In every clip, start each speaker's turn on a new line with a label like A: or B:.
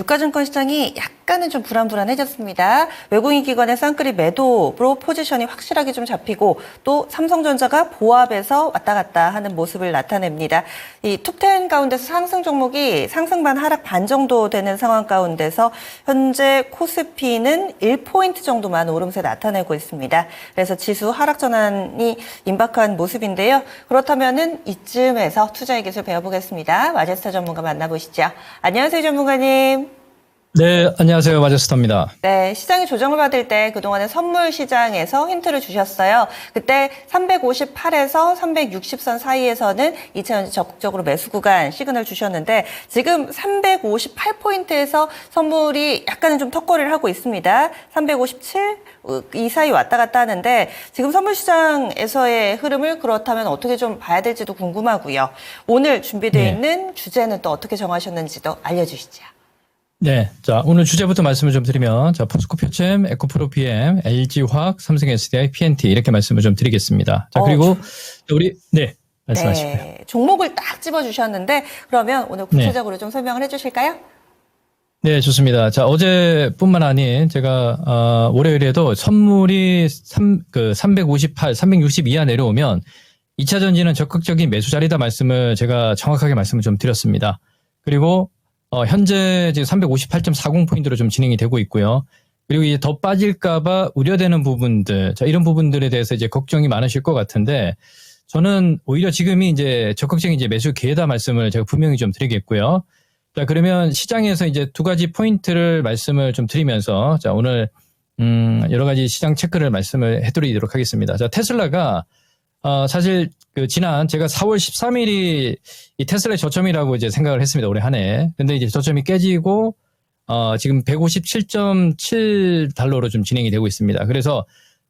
A: 유가증권 시장이 약간은 좀 불안해졌습니다. 외국인 기관의 쌍끌이 매도로 포지션이 확실하게 좀 잡히고 또 삼성전자가 보합에서 왔다 갔다 하는 모습을 나타냅니다. 이 톱10 가운데서 상승 종목이 상승 반 하락 반 정도 되는 상황 가운데서 현재 코스피는 1포인트 정도만 오름세 나타내고 있습니다. 그래서 지수 하락 전환이 임박한 모습인데요. 그렇다면은 이쯤에서 투자의 기술 배워보겠습니다. 마제스타 전문가 만나보시죠. 안녕하세요, 전문가님.
B: 네, 안녕하세요. 마제스타입니다.
A: 네, 시장이 조정을 받을 때 그동안에 선물 시장에서 힌트를 주셨어요. 그때 358에서 360선 사이에서는 2차전지 적극적으로 매수 구간 시그널 주셨는데 지금 358포인트에서 선물이 약간은 좀 턱걸이를 하고 있습니다. 357 이 사이 왔다 갔다 하는데 지금 선물 시장에서의 흐름을 그렇다면 어떻게 좀 봐야 될지도 궁금하고요. 오늘 준비되어 있는 주제는 또 어떻게 정하셨는지도 알려주시죠.
B: 네. 자, 오늘 주제부터 말씀을 좀 드리면, 자, 포스코 표챔, 에코프로 PM, LG화학, 삼성 SDI, PNT 이렇게 말씀을 좀 드리겠습니다. 자, 그리고 네, 말씀하시고요.
A: 네, 종목을 딱 집어주셨는데 그러면 오늘 구체적으로 좀 설명을 해주실까요?
B: 네, 좋습니다. 자, 어제뿐만 아닌 제가 월요일에도 선물이 358, 360 이하 내려오면 2차 전지는 적극적인 매수 자리다 말씀을 제가 정확하게 말씀을 좀 드렸습니다. 그리고 현재 지금 358.40포인트로 좀 진행이 되고 있고요. 그리고 이제 더 빠질까봐 우려되는 부분들, 자, 이런 부분들에 대해서 이제 걱정이 많으실 것 같은데, 저는 오히려 지금이 이제 적극적인 이제 매수 기회다 말씀을 제가 분명히 좀 드리겠고요. 자, 그러면 시장에서 이제 두 가지 포인트를 말씀을 좀 드리면서, 자, 오늘, 여러 가지 시장 체크를 말씀을 해드리도록 하겠습니다. 자, 테슬라가, 사실 지난 제가 4월 13일이 이 테슬라의 저점이라고 이제 생각을 했습니다. 올해 한 해. 근데 이제 저점이 깨지고, 지금 157.7달러로 좀 진행이 되고 있습니다. 그래서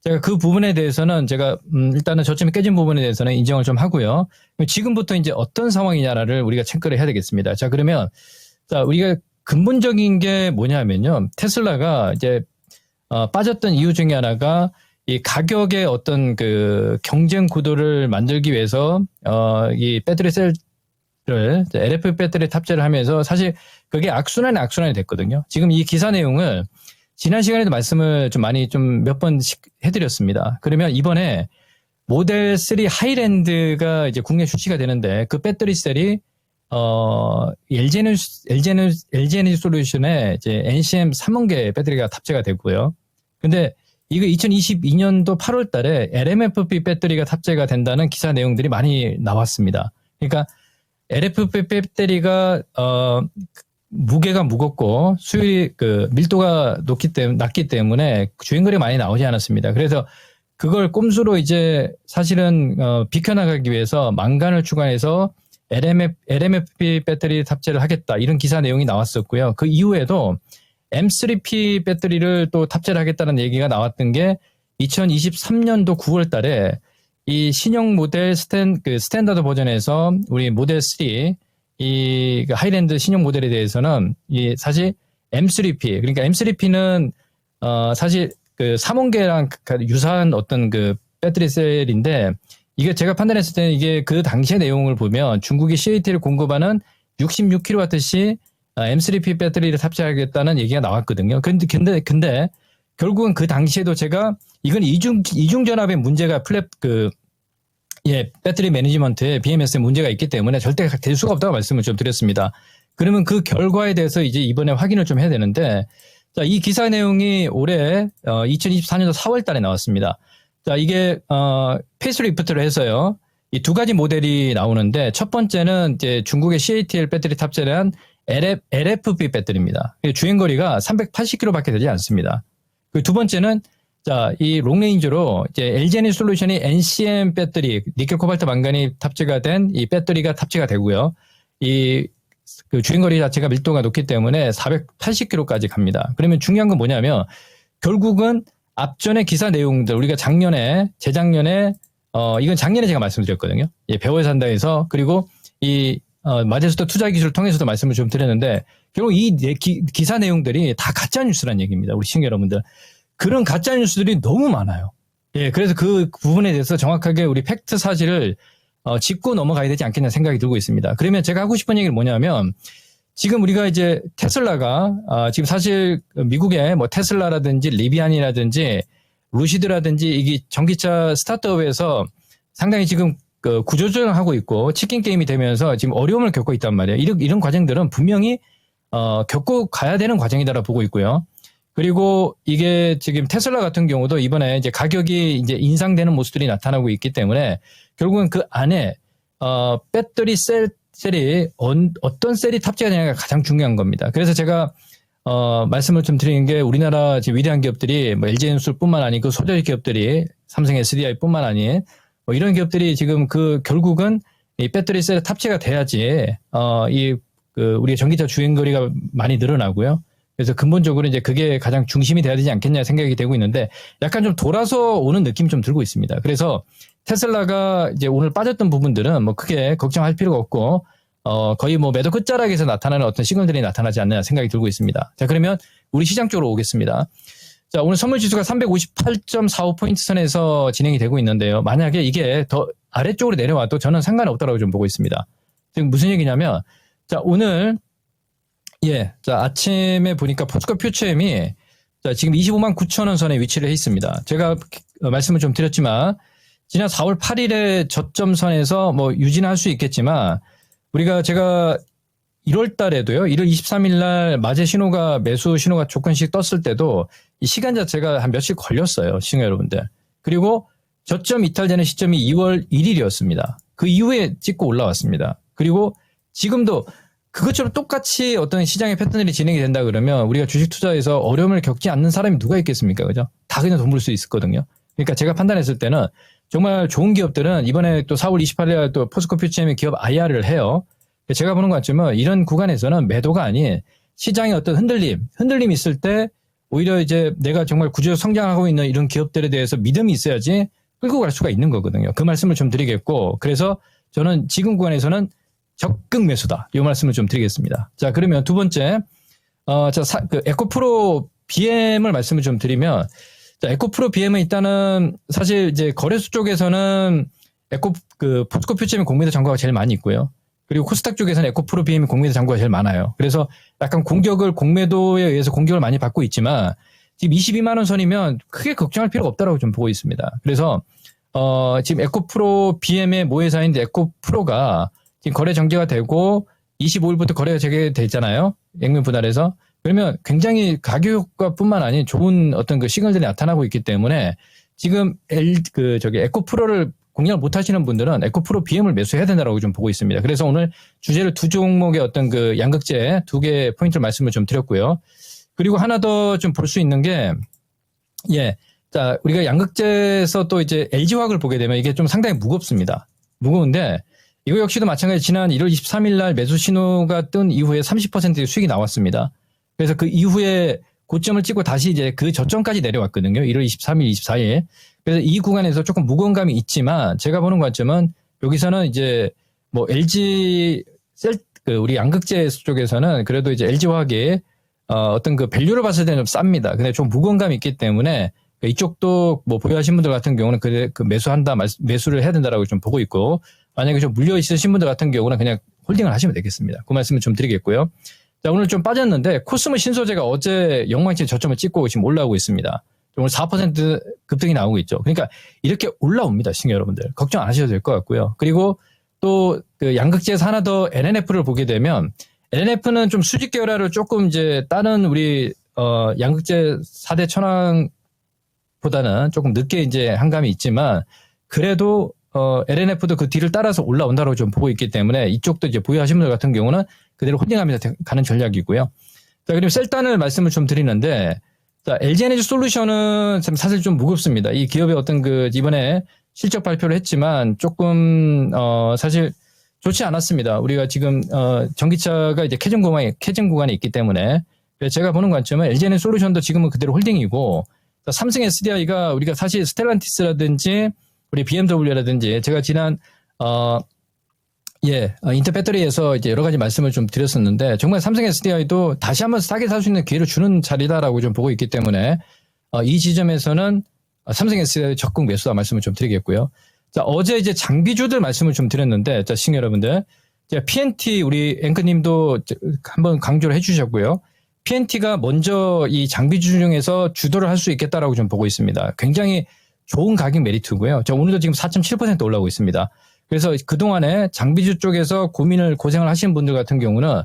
B: 제가 그 부분에 대해서는 제가, 일단은 저점이 깨진 부분에 대해서는 인정을 좀 하고요. 지금부터 이제 어떤 상황이냐를 우리가 체크를 해야 되겠습니다. 자, 그러면, 자, 우리가 근본적인 게 뭐냐면요. 테슬라가 이제, 빠졌던 이유 중에 하나가 이 가격의 어떤 그 경쟁 구도를 만들기 위해서 이 배터리 셀을 LFP 배터리 탑재를 하면서 사실 그게 악순환이 됐거든요. 지금 이 기사 내용을 지난 시간에도 말씀을 좀 많이 좀 몇 번씩 해드렸습니다. 그러면 이번에 모델 3 하이랜드가 이제 국내 출시가 되는데 그 배터리 셀이 LG 에너지 솔루션에 이제 NCM 3원계 배터리가 탑재가 되고요. 근데 이거 2022년도 8월 달에 LMFP 배터리가 탑재가 된다는 기사 내용들이 많이 나왔습니다. 그러니까 LFP 배터리가 무게가 무겁고 수율이 밀도가 낮기 때문에 주행거리가 많이 나오지 않았습니다. 그래서 그걸 꼼수로 이제 사실은 비켜나가기 위해서 망간을 추가해서 LMFP 배터리 탑재를 하겠다 이런 기사 내용이 나왔었고요. 그 이후에도 M3P 배터리를 또 탑재를 하겠다는 얘기가 나왔던 게 2023년도 9월 달에 이 신형 모델 스탠다드 버전에서 우리 모델 3 이 하이랜드 신형 모델에 대해서는 이 사실 M3P 그러니까 M3P는 사실 그 3원계랑 유사한 어떤 그 배터리 셀인데 이게 제가 판단했을 때는 이게 그 당시의 내용을 보면 중국이 CAT를 공급하는 66kWh M3P 배터리를 탑재하겠다는 얘기가 나왔거든요. 근데 결국은 그 당시에도 제가 이건 이중전압의 문제가 배터리 매니지먼트에 BMS에 문제가 있기 때문에 절대 될 수가 없다고 말씀을 좀 드렸습니다. 그러면 그 결과에 대해서 이제 이번에 확인을 좀 해야 되는데, 자, 이 기사 내용이 올해 2024년도 4월 달에 나왔습니다. 자, 이게 페이스리프트를 해서요. 이 두 가지 모델이 나오는데 첫 번째는 이제 중국의 CATL 배터리 탑재를 한 LFP 배터리입니다. 주행거리가 380km밖에 되지 않습니다. 그 두 번째는 자, 이 롱레인지로 이제 LG 에너지 솔루션이 NCM 배터리, 니켈 코발트 망간이 탑재가 된 이 배터리가 탑재가 되고요. 그 주행거리 자체가 밀도가 높기 때문에 480km까지 갑니다. 그러면 중요한 건 뭐냐면 결국은 앞전의 기사 내용들 우리가 재작년에 이건 작년에 제가 말씀드렸거든요. 배워야 산다에서 그리고 마제스타 투자 기술을 통해서도 말씀을 좀 드렸는데 결국 이 기사 내용들이 다 가짜 뉴스란 얘기입니다. 우리 시청자 여러분들. 그런 가짜 뉴스들이 너무 많아요. 그래서 그 부분에 대해서 정확하게 우리 팩트 사실을 짚고 넘어가야 되지 않겠냐 생각이 들고 있습니다. 그러면 제가 하고 싶은 얘기는 뭐냐면 지금 우리가 이제 테슬라가 지금 사실 미국의 뭐 테슬라라든지 리비안이라든지 루시드라든지 이게 전기차 스타트업에서 상당히 지금 그 구조조정을 하고 있고 치킨 게임이 되면서 지금 어려움을 겪고 있단 말이에요. 이런 과정들은 분명히 겪고 가야 되는 과정이다라고 보고 있고요. 그리고 이게 지금 테슬라 같은 경우도 이번에 이제 가격이 이제 인상되는 모습들이 나타나고 있기 때문에 결국은 그 안에 배터리 셀이 어떤 셀이 탑재하느냐가 가장 중요한 겁니다. 그래서 제가 말씀을 좀 드리는 게 우리나라 지금 위대한 기업들이 뭐 LG엔솔뿐만 아니고 소재 기업들이 삼성 SDI뿐만 아닌 뭐 이런 기업들이 지금 그 결국은 이 배터리 셀에 탑재가 돼야지 우리 전기차 주행 거리가 많이 늘어나고요. 그래서 근본적으로 이제 그게 가장 중심이 돼야 되지 않겠냐 생각이 되고 있는데 약간 좀 돌아서 오는 느낌이 좀 들고 있습니다. 그래서 테슬라가 이제 오늘 빠졌던 부분들은 뭐 크게 걱정할 필요가 없고 거의 뭐 매도 끝자락에서 나타나는 어떤 시그널들이 나타나지 않나 생각이 들고 있습니다. 자, 그러면 우리 시장 쪽으로 오겠습니다. 자, 오늘 선물 지수가 358.45포인트 선에서 진행이 되고 있는데요. 만약에 이게 더 아래쪽으로 내려와도 저는 상관없다라고 좀 보고 있습니다. 지금 무슨 얘기냐면 자, 오늘 자, 아침에 보니까 포스코 퓨처엠이 자, 지금 25만 9천 원 선에 위치를 해 있습니다. 제가 말씀을 좀 드렸지만 지난 4월 8일에 저점선에서 뭐 유지는 할 수 있겠지만 제가 1월 달에도요. 1월 23일 날 마제 신호가 매수 신호가 조건씩 떴을 때도 이 시간 자체가 한 며칠 걸렸어요. 시청자 여러분들. 그리고 저점 이탈되는 시점이 2월 1일이었습니다. 그 이후에 찍고 올라왔습니다. 그리고 지금도 그것처럼 똑같이 어떤 시장의 패턴들이 진행이 된다 그러면 우리가 주식 투자에서 어려움을 겪지 않는 사람이 누가 있겠습니까? 그죠? 다 그냥 돈 벌 수 있었거든요. 그러니까 제가 판단했을 때는 정말 좋은 기업들은 이번에 또 4월 28일 또 포스코 퓨처엠이 기업 IR을 해요. 제가 보는 관점은 이런 구간에서는 매도가 아닌 시장의 어떤 흔들림이 있을 때 오히려 이제 내가 정말 구조적 성장하고 있는 이런 기업들에 대해서 믿음이 있어야지 끌고 갈 수가 있는 거거든요. 그 말씀을 좀 드리겠고 그래서 저는 지금 구간에서는 적극 매수다. 이 말씀을 좀 드리겠습니다. 자, 그러면 두 번째, 에코프로 BM을 말씀을 좀 드리면, 자, 에코프로 BM은 일단은 사실 이제 거래소 쪽에서는 포스코 퓨처엠 공매도 잔고가 제일 많이 있고요. 그리고 코스닥 쪽에서는 에코프로 BM 공매도 잔고가 제일 많아요. 그래서 약간 공매도에 의해서 공격을 많이 받고 있지만, 지금 22만 원 선이면 크게 걱정할 필요가 없다라고 좀 보고 있습니다. 그래서, 지금 에코프로 BM의 모회사인데 에코프로가 지금 거래 정지가 되고 25일부터 거래가 재개되잖아요. 액면 분할해서. 그러면 굉장히 가격 효과뿐만 아닌 좋은 어떤 그 시그널들이 나타나고 있기 때문에 지금 에코프로를 공략을 못 하시는 분들은 에코프로 BM을 매수해야 된다고 좀 보고 있습니다. 그래서 오늘 주제를 두 종목의 어떤 그 양극재 두 개 포인트를 말씀을 좀 드렸고요. 그리고 하나 더 좀 볼 수 있는 게 자, 우리가 양극재에서 또 이제 LG화학을 보게 되면 이게 좀 상당히 무겁습니다. 무거운데 이거 역시도 마찬가지 지난 1월 23일 날 매수 신호가 뜬 이후에 30%의 수익이 나왔습니다. 그래서 그 이후에 고점을 찍고 다시 이제 그 저점까지 내려왔거든요. 1월 23일, 24일. 그래서 이 구간에서 조금 무거운 감이 있지만 제가 보는 관점은 여기서는 이제 뭐 우리 양극재 쪽에서는 그래도 이제 LG화학이 어떤 그 밸류를 봤을 때는 좀 쌉니다. 근데 좀 무거운 감이 있기 때문에 이쪽도 뭐 보유하신 분들 같은 경우는 그 매수를 해야 된다라고 좀 보고 있고 만약에 좀 물려 있으신 분들 같은 경우는 그냥 홀딩을 하시면 되겠습니다. 그 말씀을 좀 드리겠고요. 자, 오늘 좀 빠졌는데 코스모 신소재가 어제 영망치 저점을 찍고 지금 올라오고 있습니다. 오늘 4% 급등이 나오고 있죠. 그러니까 이렇게 올라옵니다. 시청자 여러분들. 걱정 안 하셔도 될 것 같고요. 그리고 또 그 양극재에서 하나 더 NNF를 보게 되면 NNF는 좀 수직 계열화를 조금 이제 다른 우리 양극재 4대 천왕보다는 조금 늦게 이제 한 감이 있지만 그래도 LNF도 그 뒤를 따라서 올라온다고 좀 보고 있기 때문에 이쪽도 이제 보유하신 분들 같은 경우는 그대로 홀딩하면서 가는 전략이고요. 자, 그리고 셀단을 말씀을 좀 드리는데, 자, LG에너지 솔루션은 참 사실 좀 무겁습니다. 이 기업의 어떤 그 이번에 실적 발표를 했지만 조금 사실 좋지 않았습니다. 우리가 지금 전기차가 이제 캐증 구간에 있기 때문에 그래서 제가 보는 관점은 LG에너지 솔루션도 지금은 그대로 홀딩이고 삼성 SDI가 우리가 사실 스텔란티스라든지 우리 BMW라든지 제가 지난 인터배터리에서 이제 여러 가지 말씀을 좀 드렸었는데 정말 삼성 SDI도 다시 한번 싸게 살 수 있는 기회를 주는 자리다라고 좀 보고 있기 때문에 이 지점에서는 삼성 SDI 적극 매수다 말씀을 좀 드리겠고요. 자, 어제 이제 장비주들 말씀을 좀 드렸는데 자, 시청자 여러분들. 제가 PNT 우리 앵커님도 한번 강조를 해주셨고요. PNT가 먼저 이 장비주 중에서 주도를 할 수 있겠다라고 좀 보고 있습니다. 굉장히 좋은 가격 메리트고요. 저 오늘도 지금 4.7% 올라오고 있습니다. 그래서 그동안에 장비주 쪽에서 고생을 하신 분들 같은 경우는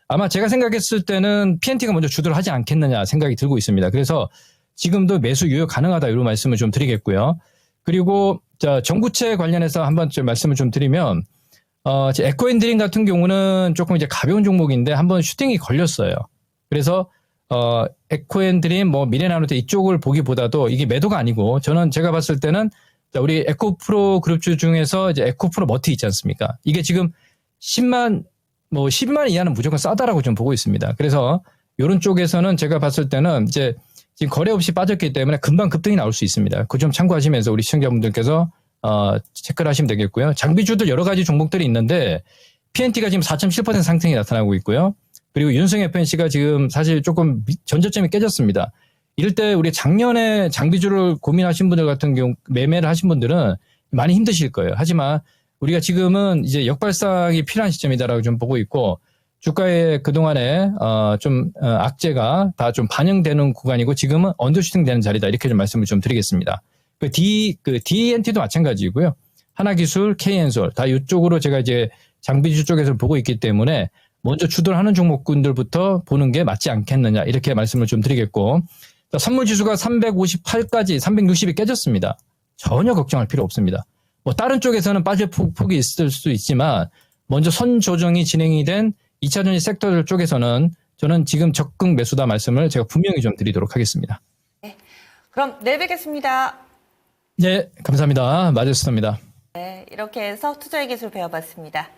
B: 아마 제가 생각했을 때는 PNT가 먼저 주도를 하지 않겠느냐 생각이 들고 있습니다. 그래서 지금도 매수 유효 가능하다 이런 말씀을 좀 드리겠고요. 그리고 전구체 관련해서 한번 좀 말씀을 좀 드리면 에코앤드림 같은 경우는 조금 이제 가벼운 종목인데 한번 슈팅이 걸렸어요. 그래서 에코앤드림 미래나노테 이쪽을 보기보다도 이게 매도가 아니고 저는 제가 봤을 때는 우리 에코프로 그룹주 중에서 이제 에코프로 머티 있지 않습니까? 이게 지금 12만 원 이하는 무조건 싸다라고 좀 보고 있습니다. 그래서 이런 쪽에서는 제가 봤을 때는 이제 지금 거래 없이 빠졌기 때문에 금방 급등이 나올 수 있습니다. 그 점 참고하시면서 우리 시청자분들께서 체크를 하시면 되겠고요. 장비주들 여러 가지 종목들이 있는데 PNT가 지금 4.7% 상승이 나타나고 있고요. 그리고 윤성 FNC가 지금 사실 조금 전저점이 깨졌습니다. 이럴 때 우리 작년에 장비주를 고민하신 분들 같은 경우 매매를 하신 분들은 많이 힘드실 거예요. 하지만 우리가 지금은 이제 역발상이 필요한 시점이다라고 좀 보고 있고 주가의 그동안에 악재가 다 좀 반영되는 구간이고 지금은 언더슈팅 되는 자리다 이렇게 좀 말씀을 좀 드리겠습니다. DNT도 마찬가지고요. 하나기술, KN솔 다 이쪽으로 제가 이제 장비주 쪽에서 보고 있기 때문에 먼저 주도를 하는 종목군들부터 보는 게 맞지 않겠느냐 이렇게 말씀을 좀 드리겠고 선물지수가 358까지 360이 깨졌습니다. 전혀 걱정할 필요 없습니다. 다른 쪽에서는 빠질 폭이 있을 수 있지만 먼저 선 조정이 진행이 된 2차전지 섹터들 쪽에서는 저는 지금 적극 매수다 말씀을 제가 분명히 좀 드리도록 하겠습니다.
A: 네, 그럼 내일 뵙겠습니다.
B: 네, 감사합니다. 마제스터입니다.
A: 네, 이렇게 해서 투자의 기술 배워봤습니다.